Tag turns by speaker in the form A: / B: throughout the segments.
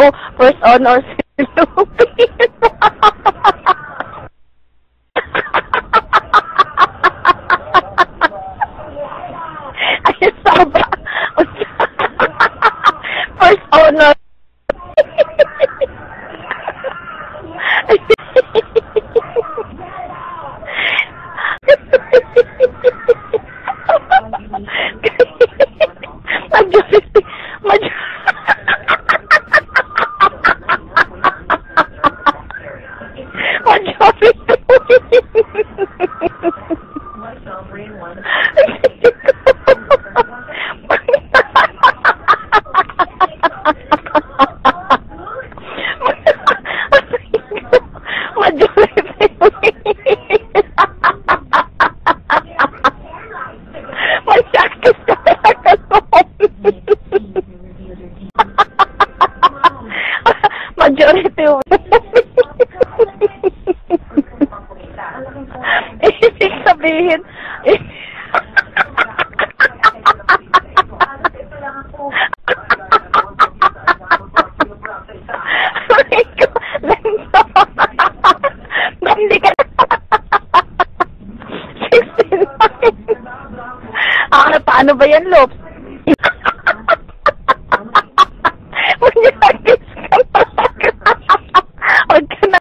A: Oo, first honor si Lupin. Ay, saba. First honor. Majority mo. Ibig sabihin, hindi ka paano ba yan, Lopes? Huwag ka na.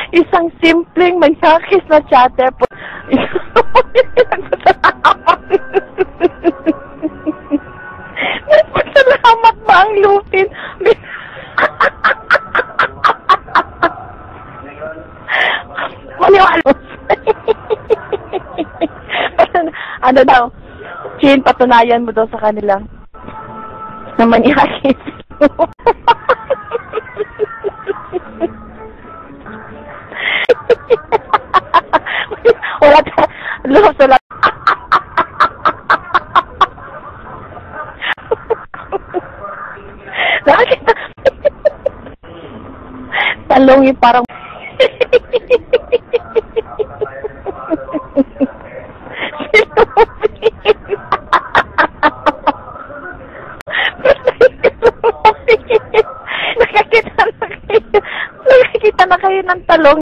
A: Isang simpleng manyakis na chatter po. Salamat ba ang Lupin? Maniwala. Ano daw? Chin, patunayan mo daw sa kanila na manyakis. Wala ka. Lopes, wala. Nakakita. Talong yung parang nakakita na kayo ng talong.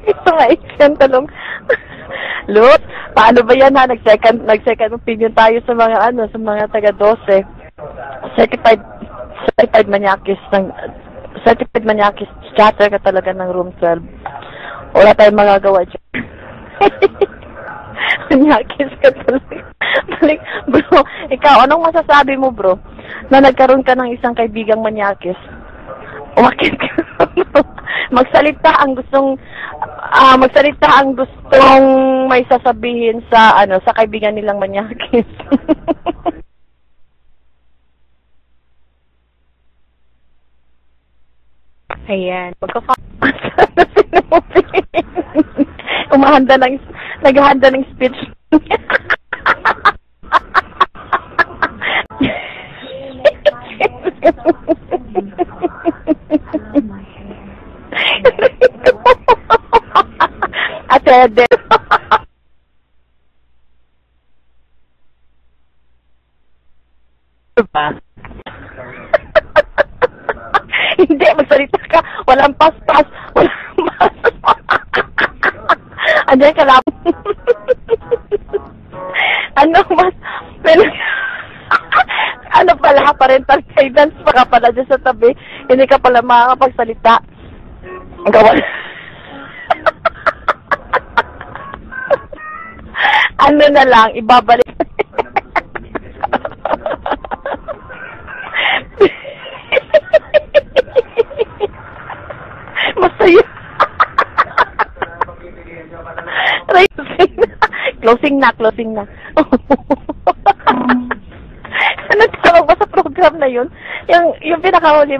A: Ito nga yung talong. Look, paano ba yan ha? Nag-second opinion tayo sa mga sa mga taga-12. Certified manyakis chatter ka talaga ng room 12. Wala tayong magagawa dyan. Manyakis ka talaga. Balik, bro, ikaw, anong masasabi mo, bro? Na nagkaroon ka ng isang kaibigang manyakis? Umakit ka. Magsalita ang gustong may sasabihin sa sa kaibigan nilang manyakis. Ayan. Naghahanda ng speech. Ate, hindi, magsalita ka. Walang pas-pas. Walang pas-pas. Andiyan ka lang. Ano pala, parental guidance pa ka pala dyan sa tabi. Hindi ka pala makakapagsalita. Gawa. Ano na lang, ibabalik. Masaya. Closing na. Ano tawag ba sa program na yun? Yung pinakahuli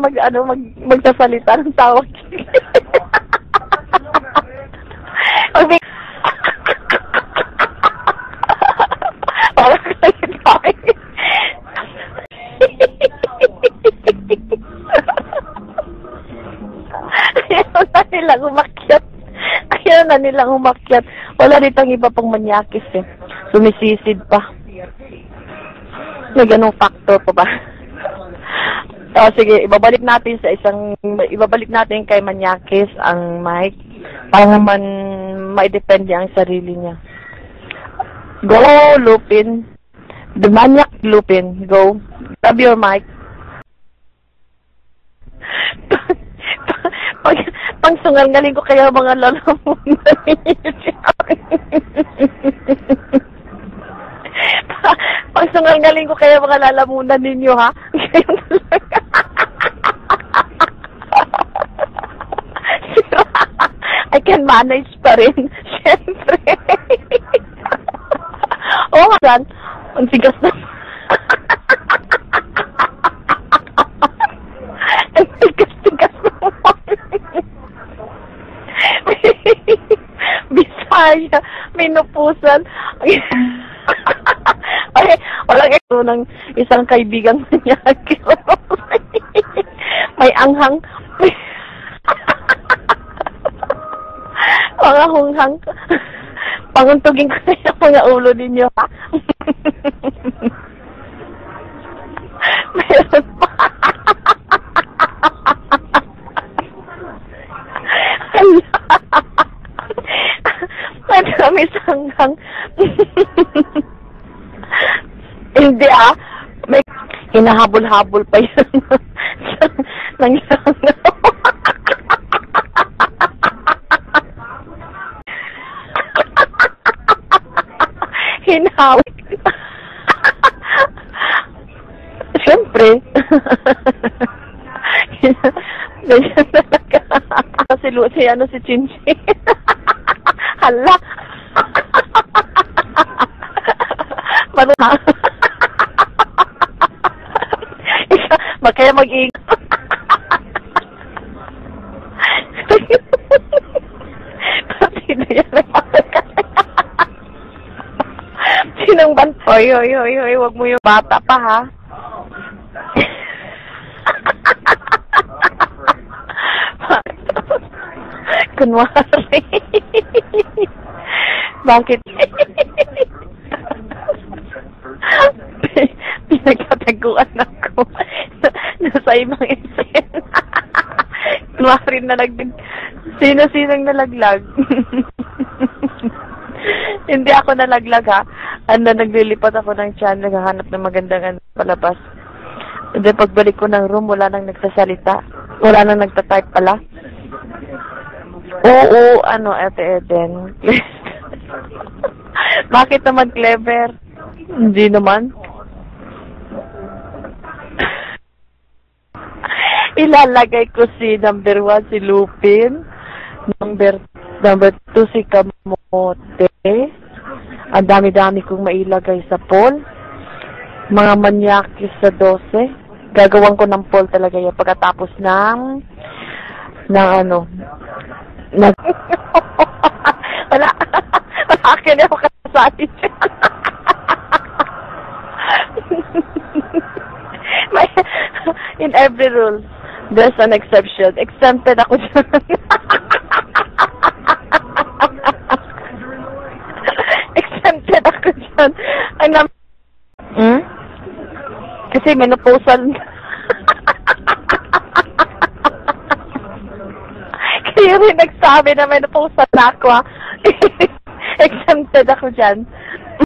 A: magsasalita ng tawag. nilang umakyat. Wala ditong iba pang manyakis eh. Sumisisid pa. May ganong factor pa ba? So, sige, ibabalik natin kay Manyakis ang mic para naman maidepende ang sarili niya. Go, Lupin. The Maniac Lupin. Go. Grab your mic. Pang sungal-ngaling ko kaya mga lalamunan ninyo. Pang sungal-ngaling ko kaya mga lalamunan ninyo, ha? I can manage pa rin. Siyempre. Oo nga, Dan. Ang sigas na. Ang sigas na. Bisaya. Minupusan. Ay, walang ito ng isang kaibigan niya. May anghang. Mga hunghang. Panguntugin ko na yung mga ulo ninyo, ha? Meron pa. Madami sanggang. Hindi, ah. May hinahabol-habol pa yun. Nangyari. Hinawik. Siyempre. Ganyan talaga. Si Lucy, si Chinchin. Hala. Marunong. Kaya mag-iingat. Sino yan? Sinong bantoy? Hoy, wag mo yung bata pa, ha? Kunwari. Bakit? Pinagkataguan ako. Nasa ibang eksena. Kunwari nalaglag. Sino-sinong nalaglag? Hindi ako nalaglag, ha? Naglilipat ako ng tiyan, naghahanap ng magandang palabas. Hindi, pagbalik ko ng room, wala nang nagsasalita. Wala nang nagtatype pala. Oo, Ate Eden. Bakit naman clever? Hindi naman. Ilalagay ko si number 1, si Lupin. Number 2, si Kamote. Ang dami-dami kong mailagay sa poll. Mga Manyakis sa 12. Gagawan ko ng poll talaga yan. Pagkatapos ng wala. Akin ako kasali. In every rule, there's an exception. Exempted ako dyan. Exempted ako dyan. Kasi menopausal. Kaya rin nagsabi na menopausal na ako, ha? Exempted ako dyan.